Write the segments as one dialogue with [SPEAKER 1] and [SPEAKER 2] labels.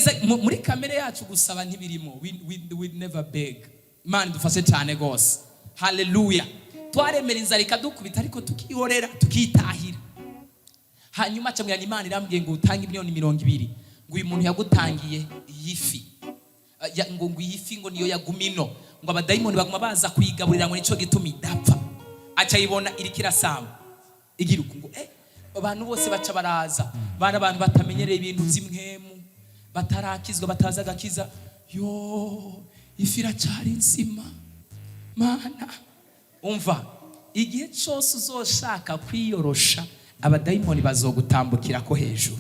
[SPEAKER 1] twigeze muri kamere yacu gusaba ntibirimo. We never beg. Imana dufashe cyane gose. Hallelujah. Twaremera inzara ikadukubita ariko tukihorera tukitahira. Hanyuma cyamwanya Imana irambwiye ngo utange miliyoni 200 ngo uyu muntu yagutangiye yifi. Ngo yifi ngo niyo yagumino ngo abadayimoni baguma baza kuyigaburira ngo nico gituma idapfa. Acha ibona irikirasamba. Igiruko ngo abantu bose baca baraza. Bana abantu batamenyereye ibintu zimwemu. Batarakizwa bataza gakiza. Yo ifi iracari insima. Mana umva igihe cyose uzoshaka kwiyorosha abadayimoni bazogutambukira ko hejuru.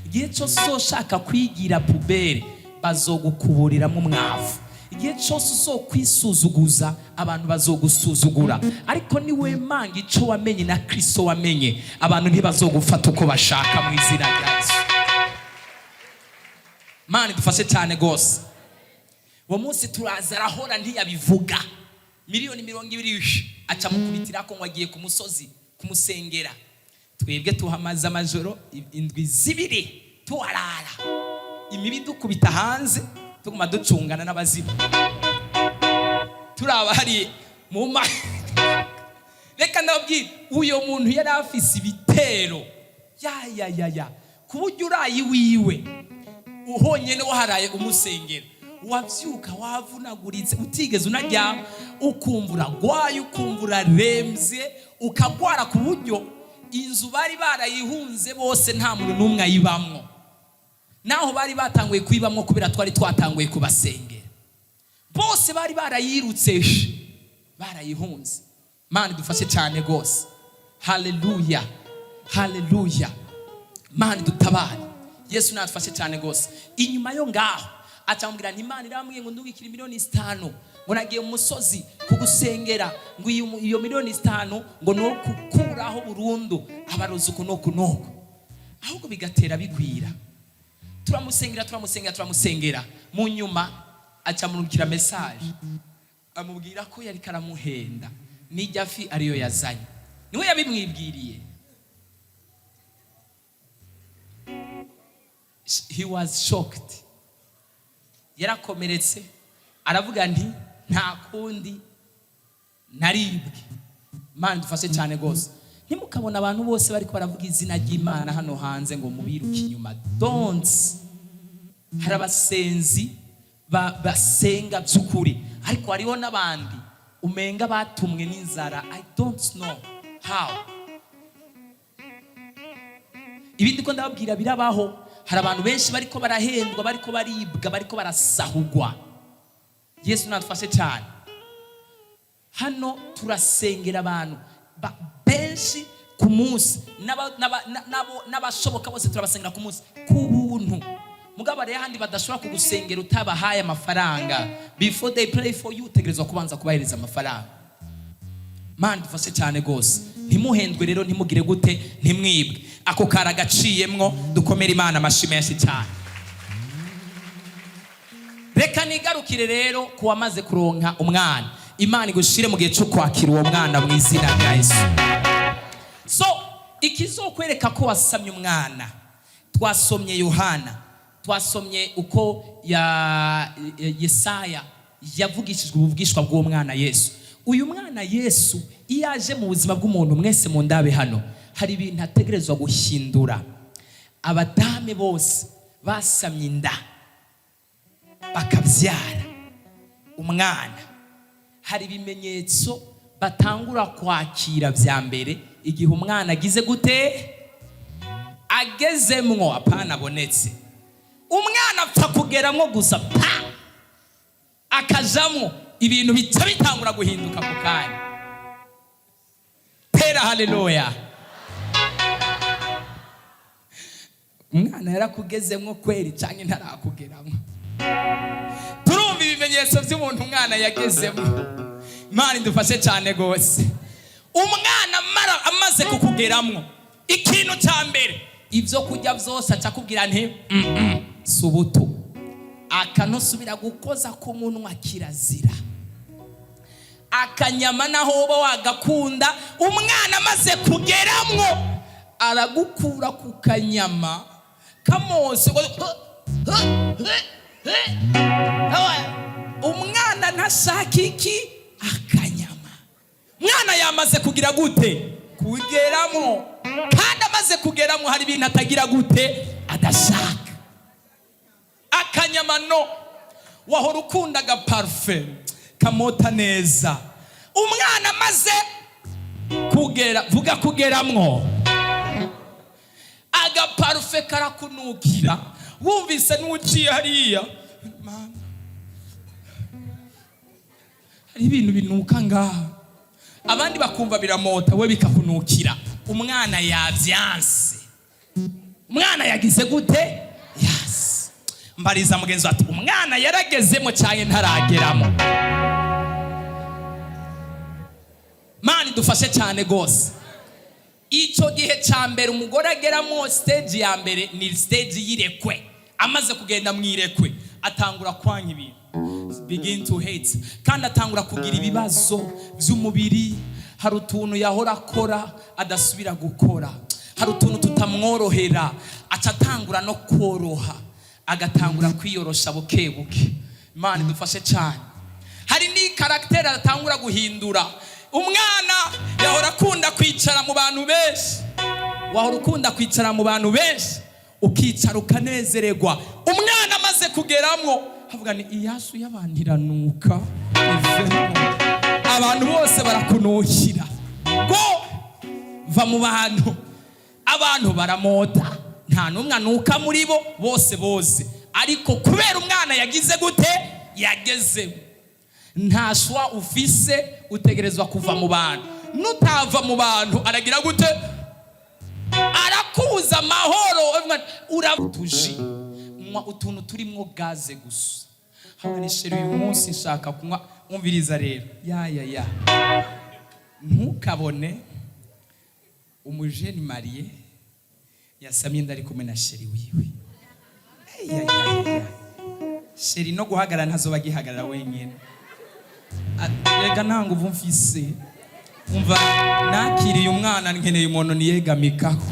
[SPEAKER 1] Igihe cyose uzoshaka kwigira pubere bazogukuburiramo umwavu. Igihe cyose uzokwisuzuguza abantu bazogusuzugura. Ariko ni we manga ico wamenye na Kristo wamenye, abantu ntibazogufata uko bashaka mu izina rya Yesu. Mana dufashe cyane gose. Uwo munsi turaza arahora ntiyabivuga. Miliyoni 200 aca mukubitira ko ngo agiye ku musozi kumusengera. Twebwe tuhamaza amajoro 7 tuwarara. Imibi dukubita hanze tuguma ducungana n'abazimu. Turaba hari mu reka ndabwira uyo muntu yari afise ibitero ya kuburyo urayi wiwe uhonye no haraye umusengera. Wavyuka wavunaguritse utigeze unaryama ukumvura gwaye ukumvura remze ukagwara ku buryo inzu bari barayihunze bose nta muntu numwe ayibamwo. Naho bari batanguye kwibamwo kubera twari twatanguye kubasengera. Bose bari barayirutse barayihunze. Mana dufashe cyane gose. Hallelujah. Hallelujah. Mana dutabare. Yesu natufashe cyane gose. Inyuma yo ngaho acambwira nti Imana irambwiye ngo ndugikira miliyoni 5 ngo nagiye mu musozi kugusengera ngo iyo miliyoni 5 ngo no kukuraho burundu abarozi kuno ahubwo bigatera bigwira. Turamusengera mu nyuma acamurukira message amubwira ko yari karamuhenda n'ijyafi ariyo yazanye. Niwe yabimwibwiriye. He was shocked. Yarakomeretse aravuga nti nta kundi naribwe. Mana dufashe cyane gose. Ntimukabona abantu bose bariko baravuga izina ry'Imana hano hanze ngo mubiruke inyuma. Don't. Hari abasenzi basenga by'ukuri ariko hariho n'abandi umenga batumwe n'inzara. I don't know how. Ibindi ko ndababwira birabaho. Hari abantu benshi bariko barahendwa bariko baribwa bariko barasahugwa. Yesu natufashe cyane. Hano turasengera abantu benshi ku munsi n'abashoboka bose turabasengera ku munsi ku buntu. Mugabo ari handi badashobora kugusengera utabahaye amafaranga. Before they pray for you tegerezwa kubanza kubahereza amafaranga. Mana dufashe cyane gose. Ntimuhendwe rero ntimugire gute ntimwibwe. Ako karagaciyemwo dukomera Imana amashimeshi cyane. Reka nigarukire rero kuwamaze kuronka umwana. Imana igushire mu gihe cyo kwakira uwo mwana mu izina rya Yesu. So ikizokwereka ko wasamye umwana, twasomye Yohana, twasomye uko Yesaya yavugishijwe ubuvugishwa bw'uwo mwana Yesu. Uyu mwana Yesu iyaje mu buzima bw'umuntu mwese mu ndabe hano hari ibintu ategerezwa guhindura. Abadame bose basamye inda bakabyara umwana, hari ibimenyetso batangura kwakira bya mbere igihe umwana agize gute agezemwo apana abonetse. Umwana apfa kugeramwo gusa akajamwo ibintu bitangura guhinduka ku kanya. Pera haleluya. Umwana yarakugezemwo kweri canke ntarakugeramwo. Turumva ibimenyetso by'umuntu umwana yagezemwo. Imana idufashe cyane gose. Umwana amaze kukugeramwo ikintu cya mbere ibyo kujya byose acakubwira nti subuto akanusubira gukoza ku munwa kirazira. Akanyama naho uba wagakunda umwana amaze kugeramwo aragukura ku kanyama kamose umwana ntashaka iki? Akanyama. Mwana yamaze kugira gute? Kugeramo. Kandi amaze kugeramo hari ibintu atagira gute? Adashaka. Akanyama no. Wahora ukunda agaparufe kamota neza. Umwana amaze kugera, vuga kugeramwo, agaparufe karakunukira. Wumvise n'uciye hariya, hari ibintu binuka ngaha, abandi bakumva biramota, we bikakunukira. Umwana yavyanse. Umwana yagize gute? Yes. Mbariza mugenzi ati umwana yaragezemo cyane ntarageramo. Mani dufashe cyane gose. Icyo gihe cya mbere umugore ageramo, stage ya mbere ni stage yirekwe. Amaze kugenda mwirekwe atangura kwanya ibintu, begin to hate, kandi atangura kugira ibibazo by'umubiri. Hari utuntu yahora akora adasubira gukora, hari utuntu tutamworohera, acatangura no koroha, agatangura kwiyorosha buke buke. Imana dufashe cyane. Hari ni karakteri atangura guhindura. Umwana yahora akunda kwicara mu bantu benshi, wahora ukunda kwicara mu bantu benshi, ukicara ukanezererwa. Umwana amaze kugeramwo havuga ni iyasu y'abantu iranuka, abantu bose barakunukira ngo va mu bantu. Abantu baramota, nta n'umwe anuka muri bo, bose boze. Ariko kubera umwana yagize gute? Yagezemo. Nta shwa ufise, utegerezwa kuva mu bantu. Nutava mu bantu aragira gute? Arakuza amahoro. Uratuji mwa utuntu turimwo gaze gusa. Habanishere uyu munsi nshaka kunywa. Umviriza rero, ya ntukabone umujeni Marie yasamye ndari kumwe na sheri wiwe. Sheri no guhagarara ntazoba gihagarara wenyine. Rega ntango mfise, umva nakiriye umwana nkeneye umuntu niyegamikaho.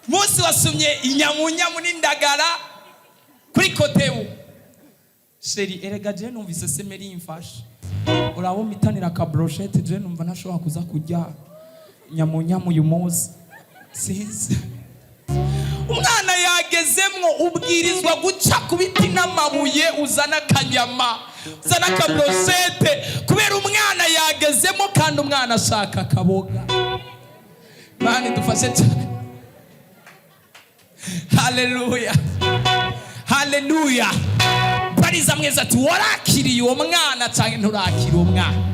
[SPEAKER 1] Musi wasumye inyamunyamu n'indagara kuri kotebu. Sheri erega je numvise semeri imfasha, uraho mitanira ka brochette je numva ntashobora kuza kujya nyamunyamu uyu munsi. Sinzi. Umwana yagezemwo ubwirizwa guca ku biti n'amabuye, uzana akanyama, uzana ka brochette, kubera umwana yagezemo kandi umwana ashaka akaboga. Mani dufashe cyane. Hallelujah. Hallelujah. Bariza mweza ati warakiriye uwo mwana cyangwa nturakiriye uwo mwana.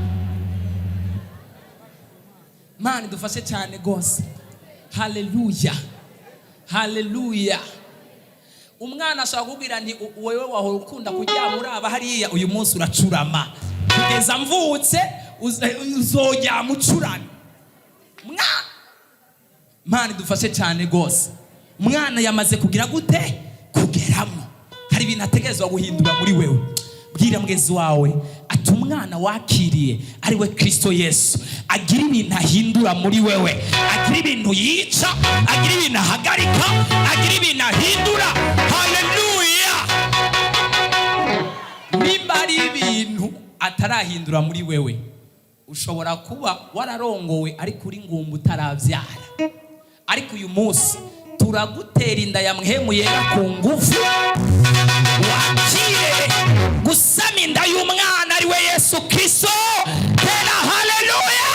[SPEAKER 1] Mani dufashe cyane gose. Hallelujah. Hallelujah. Umwana ashaka kubwira nti wewe wahora ukunda kujya muri aba hariya, uyu munsi uracurama kugeza mvutse uzojya mucurana. Mani dufashe cyane gose. Umwana yamaze kugira gute? Kugeramo. Hari ibintu ategerezwa guhindura muri wewe. Bwira mugenzi wawe ati umwana wakiriye ari we Kristo Yesu agira ibintu ahindura muri wewe, agira ibintu yica, agira ibintu ahagarika, agira ibintu ahindura. Hallelujah. Nimba ari ibintu atarahindura muri wewe, ushobora kuba wararongowe ariko uri ngumba utaravyara. Ariko uyu munsi turagutera inda ya mpwemu yera ku ngufu, wakire gusama inda y'umwana ari we Yesu Kristo. Haleluya.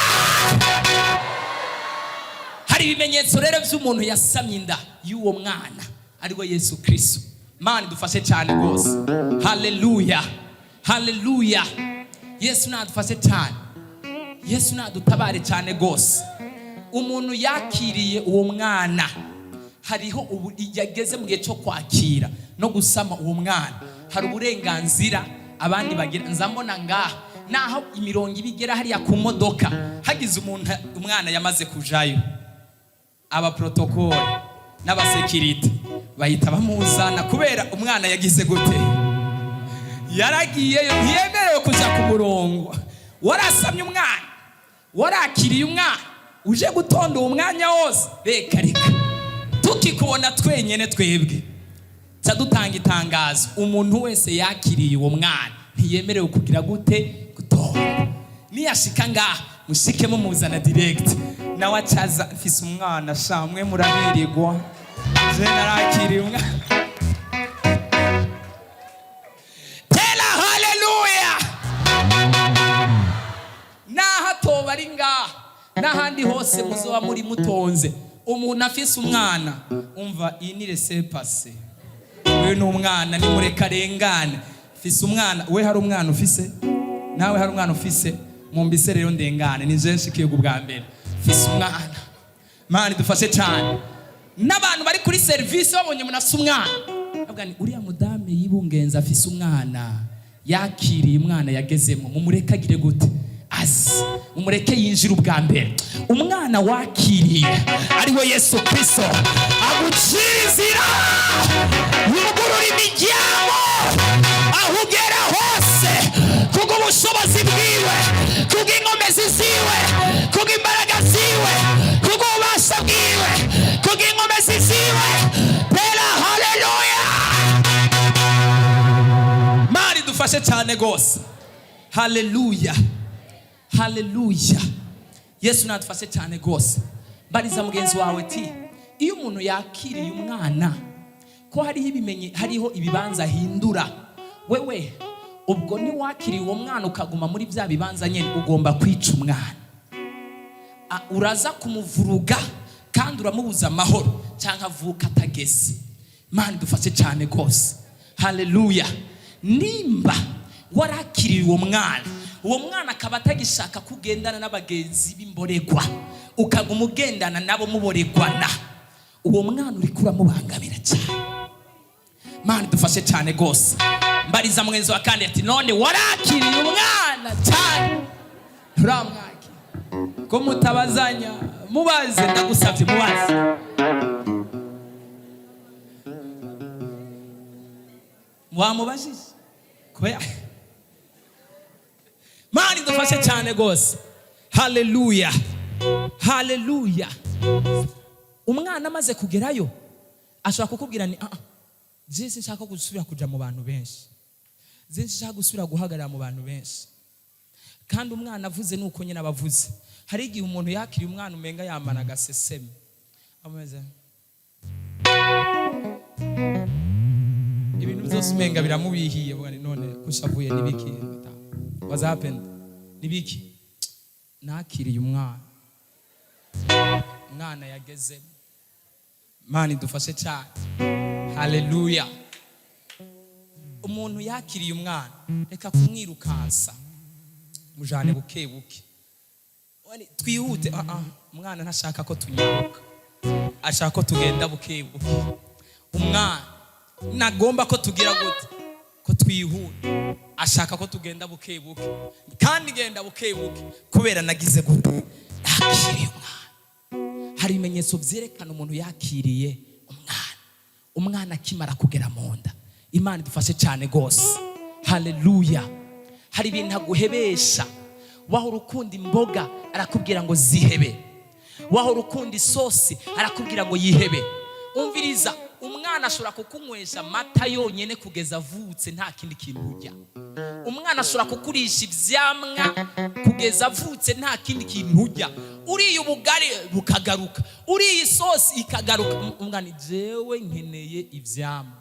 [SPEAKER 1] Hari ibimenyetso rero by'umuntu yasamye inda y'uwo mwana ari we Yesu Kristo. Mani dufashe cyane gose. Haleluya. Haleluya. Yesu nadufashe cyane. Yesu nadutabare cyane gose. Umuntu yakiriye uwo mwana, hariho ubu yageze mu gihe cyo kwakira no gusama uwo mwana, hari uburenganzira abandi bagira. Nzambona ngaha naho imirongo ibigera hariya ku modoka, hagize umuntu umwana yamaze kujayo, aba protocol n'aba security bahita bamuzana kubera umwana yagize gute? Yaragiyeyo, ntiyemerewe kuja ku murongo. Warasamye umwana, warakiriye umwana, uje gutonda umwanya wose reka tukikubona twenyene twebwe dutanga itangazo umuntu wese yakiriye uwo mwana ntiyemerewe kugira gute gutonda niyashika ngaha mushike mumuzana direct nawe acaza mfise umwana shamwe murabirirwa je narakiriye umwana tela haleluya nahatoba ari ngaha n'ahandi hose muzoba muri mutonze umuntu afise umwana umva iyi ni laissez passer wewe n'umwana ni mureka rengane fise umwana we hari umwana ufise nawe hari umwana ufise mumbise rero ndengane ni je nshikiye ubwa mbere fise umwana mani dufashe cyane n'abantu bari kuri service babonye umuntu afise umwana avuga ni uriya mudame yibungenza afise umwana yakiriye umwana yagezemo mumureka agire gute umureke yinjira ubwa mbere umwana wakiriye ariwe Yesu Kristo agucizira yugurura imiryango aho ugera hose kubw'ubushobozi bwiwe kubw'inkomezi ziwe kubw'imbaraga ziwe kubw'ububasha bwiwe kubw'inkomezi ziwe tera haleluya mari dufashe cyane gose haleluya haleluya Yesu natufashe cyane gose bariza mugenzi wawe ti iyo umuntu yakiriye umwana ko hariho ibibanza hindura wewe ubwo ni wakiriye uwo mwana ukaguma muri bya bibanza nyene ugomba kwica umwana uraza kumuvuruga kandi uramubuza amahoro cyangwa avuka atageze Imana dufashe cyane gose haleluya nimba warakiriye uwo mwana akaba atagishaka kugendana n'abagenzi b'imboregwa ukaguma ugendana nabo muboregwana uwo mwana uri kuramubangamira cyane Imana dufashe cyane gose mbariza mwenzi wa kandi ati none warakiriye umwana cyane turamwaki ko mutabazanya mubaze ndagusabye mubaze wamubajije kubera Imana dufashe cyane gose haleluya haleluya umwana amaze kugerayo ashobora kukubwira ni Jesi nshaka gusubira kuja mu bantu benshi Jesi nshaka gusubira guhagarara mu bantu benshi kandi umwana avuze nuko nyine abavuze hari igihe umuntu yakiriye umwana umenga yamana agaseseme ameze ibintu byose umenga biramubihiye bwa none kushavuye nibiki What's happened? Nibiki nakiriye umwana yageze Imana dufashe cyane haleluya umuntu yakiriye umwana reka kumwirukansa mujane buke twihute umwana ntashaka ko tunyaruka ashaka ko tugenda buke umwana nagomba ko tugira gute ko twihuta ashaka ko tugenda buke kandi genda buke kubera nagize gute yakiriye umwana hari ibimenyetso byerekana umuntu yakiriye umwana akimara kugera mu nda Imana dufashe cyane gose haleluya hari ibintu aguhebesha waho urukundo imboga arakubwira ngo zihebe waho urukundo isosi arakubwira ngo yihebe umviriza umwana ashobora kukunywesha amata yonyene kugeza avutse nta kindi kintu urya umwana ashobora kukurisha ivyamwa kugeza avutse nta kindi kintu urya uriye ubugari bukagaruka uriye isosi ikagaruka umwana jewe nkeneye ivyamwa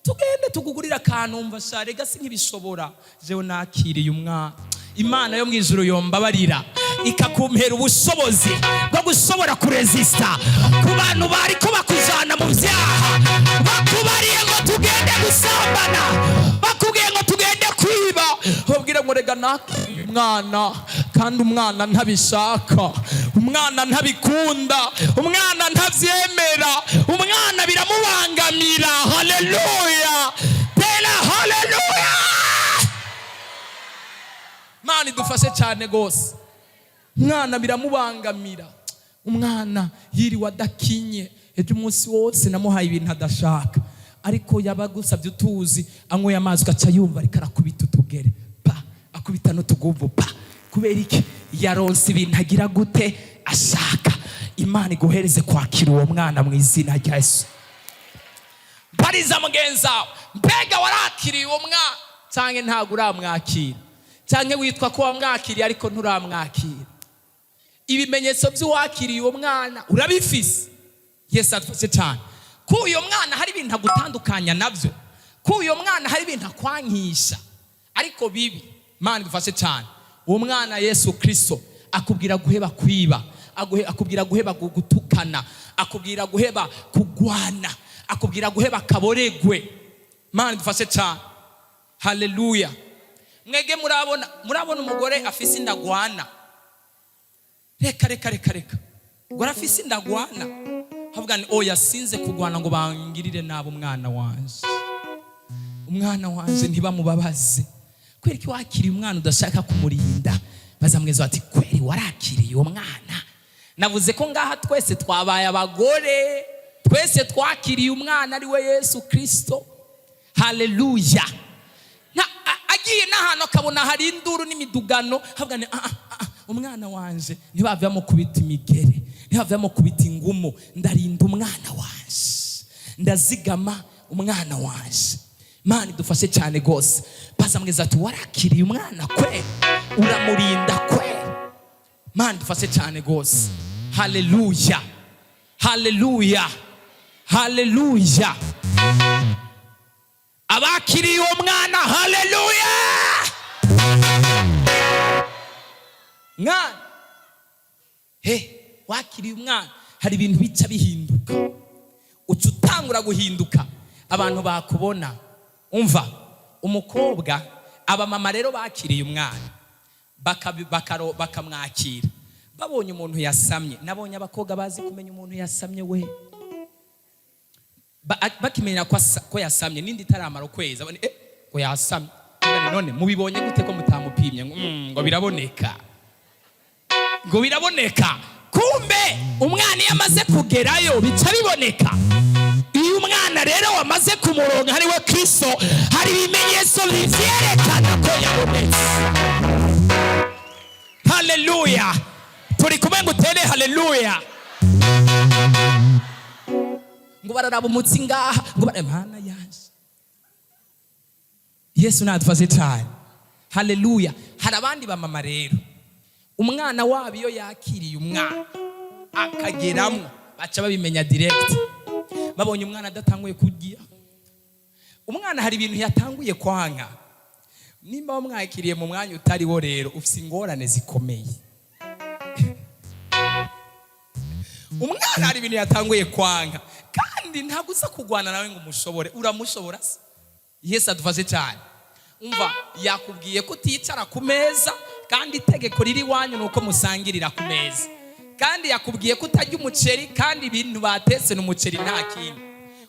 [SPEAKER 1] tugende tugugurira akantu umva share gasi nkibishobora jewe nakiriye umwana Imana yo mwijuru yombabarira ikakumpera ubushobozi bwo gushobora kuresista ku bantu bari ko bakujana mu byaha bakubariye ngo tugende gusambana bakubwiye ngo tugende kwiba ubwire ngo rega nakiriye umwana kandi umwana ntabishaka umwana ntabikunda umwana ntavyemera umwana biramubangamira haleluya tela haleluya Imana dufashe cyane gose umwana biramubangamira umwana yiriwe adakinye ejo umunsi wose namuhaye ibintu adashaka ariko yabagusabye utuzi anyweye amazi ugaca yumva ariko arakubita utugere pa akubita n'utuguvu pa kubera iki? Yaronse ibintu agira gute ashaka. Imana iguhereze kwakira uwo mwana mu izina rya Yesu. Bariza mugenza wawe, mbega warakiriye uwo mwana cyangwa ntabwo uramwakira? Cyangwa witwa ko wamwakiriye ariko nturamwakira? Ibimenyetso by'uwakiriye uwo mwana urabifise. Yesu adufashe cyane. Ko uyo mwana hari ibintu agutandukanya nabyo, ko uyo mwana hari ibintu akwankisha ariko bibi. Imana igufashe cyane. Uwo mwana Yesu Kristo akubwira guheba kwiba, akubwira guheba gutukana, akubwira guheba kugwana, akubwira guheba kaboregwe. Imana igufashe cyane. Haleluya. Mwege murabona umugore afise indagwana. Reka gore afise indagwana, havuga ni oya sinze kugwana ngo bangirire nabo umwana wanje. Umwana wanje ntibamubabaze. Kweri ki wakiriye umwana udashaka kumurinda? Bazamweza bati kweri warakiriye uwo mwana? Navuze ko ngaha twese twabaye abagore, twese twakiriye umwana ari we Yesu Kristo. Haleluya. Agiye n'ahantu akabona hari induru n'imidugano, havuga ni umwana wanje ntibavamo kubita imigere, ntibavamo kubita ingumu, ndarinda umwana wanje, ndazigama umwana wanje. Imana idufashe cyane gose. Bazamweza ati warakiriye umwana kwe, uramurinda kwe. Imana idufashe cyane gose. Haleluya, haleluya, haleluya. Abakiriye uwo mwana, haleluya. Mwana, wakiriye umwana, hari ibintu bica bihinduka. Uca utangura guhinduka, abantu bakubona. Umva, umukobwa, abamama rero bakiriye umwana bakamwakira, babonye umuntu yasamye. Nabonye abakobwa bazi kumenya umuntu yasamye we, bakimenya ko yasamye nindi taramara ukwezi, ko yasamye. None mubibonye gute ko mutamupimye? Ngo biraboneka, ngo biraboneka. Kumbe umwana yamaze kugerayo bica biboneka. Iyo umwana rero wamaze kumuronga hari we Kristo, hari ibimenyetso bivyerekana ko yabonetse. Haleluya. Turi kumwe ngo utere haleluya. Ngo bararaba umutsi ngaha, ngo baremana yanje. Yesu nadufashe cyane. Haleluya. Hari abandi bamama rero, umwana wabo iyo yakiriye umwana akageramo baca babimenya direct. Babonye umwana adatanguye kurya, umwana hari ibintu yatanguye kwanka, nimba wamwakiriye mu mwanya utari wo rero ufite ingorane zikomeye. Umwana hari ibintu yatanguye kwanka, kandi ntabwo uza kugwana nawe ngo umushobore. Uramushobora se? Yesu adufashe cyane. Umva, yakubwiye ko uticara ku meza, kandi itegeko riri wanyu nuko musangirira ku meza. Kandi yakubwiye ko utajya umuceri, kandi ibintu batetse n'umuceri nta kindi.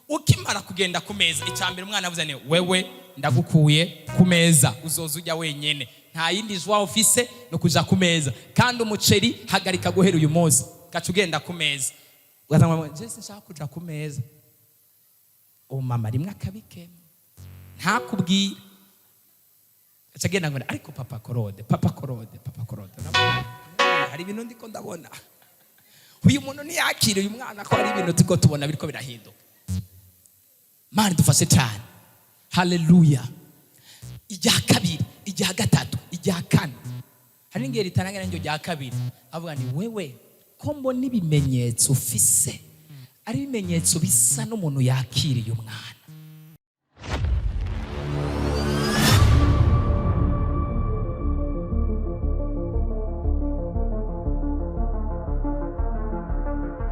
[SPEAKER 1] Ukimara kugenda ku meza, icyambere umwana avuze ni wewe ndagukuye ku meza, uzoza ujya wenyene, nta yindi jwa office no kuja ku meza. Kandi umuceri hagarika guhera uyu munsi, gacu ugenda ku meza. Ugatanga Jesse nshaka kuja ku meza. Mama rimwe akabikema, ntakubwira. Acagenda ngo ariko papa korode. Hari ibintu ndiko ndabona. Uyu muntu ntiyakiriye uyu mwana ko hari ibintu tuko tubona biriko birahinduka. Mani dufashe cyane. Haleluya. Ijya kabiri, ijya gatatu, ijya kane. Hari ingeri tanangana njyo jya kabiri. Avuga ni wewe ko mbona ibimenyetso ufise, ari ibimenyetso bisa n'umuntu yakiriye umwana.